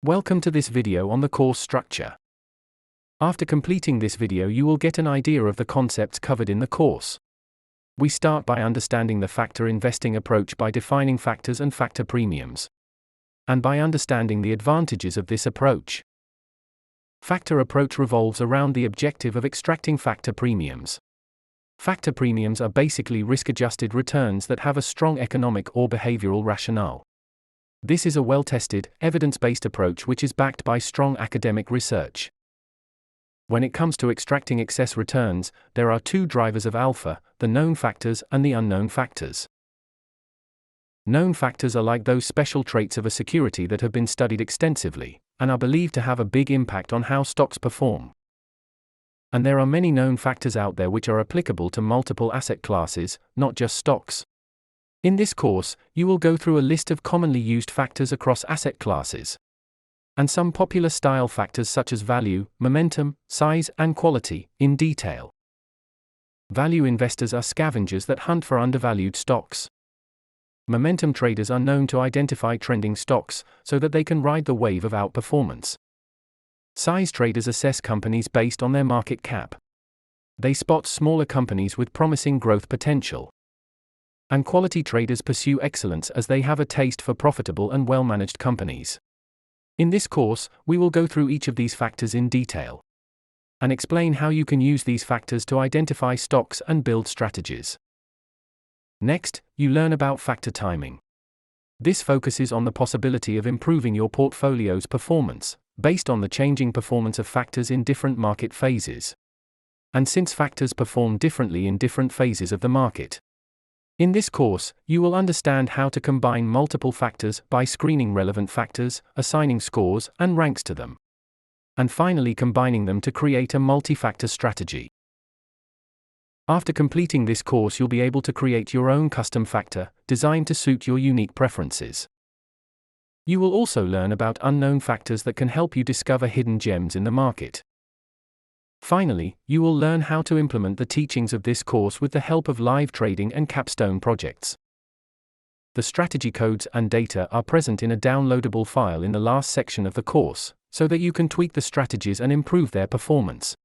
Welcome to this video on the course structure. After completing this video you will get an idea of the concepts covered in the course. We start by understanding the factor investing approach by defining factors and factor premiums, and by understanding the advantages of this approach. Factor approach revolves around the objective of extracting factor premiums. Factor premiums are basically risk-adjusted returns that have a strong economic or behavioral rationale. This is a well-tested, evidence-based approach which is backed by strong academic research. When it comes to extracting excess returns, there are two drivers of alpha, the known factors and the unknown factors. Known factors are like those special traits of a security that have been studied extensively, and are believed to have a big impact on how stocks perform. And there are many known factors out there which are applicable to multiple asset classes, not just stocks. In this course, you will go through a list of commonly used factors across asset classes, and some popular style factors such as value, momentum, size, and quality, in detail. Value investors are scavengers that hunt for undervalued stocks. Momentum traders are known to identify trending stocks, so that they can ride the wave of outperformance. Size traders assess companies based on their market cap. They spot smaller companies with promising growth potential. And quality traders pursue excellence as they have a taste for profitable and well-managed companies. In this course, we will go through each of these factors in detail, and explain how you can use these factors to identify stocks and build strategies. Next, you learn about factor timing. This focuses on the possibility of improving your portfolio's performance, based on the changing performance of factors in different market phases. And since factors perform differently in different phases of the market. In this course, you will understand how to combine multiple factors by screening relevant factors, assigning scores and ranks to them, and finally combining them to create a multi-factor strategy. After completing this course you'll be able to create your own custom factor, designed to suit your unique preferences. You will also learn about unknown factors that can help you discover hidden gems in the market. Finally, you will learn how to implement the teachings of this course with the help of live trading and capstone projects. The strategy codes and data are present in a downloadable file in the last section of the course, so that you can tweak the strategies and improve their performance.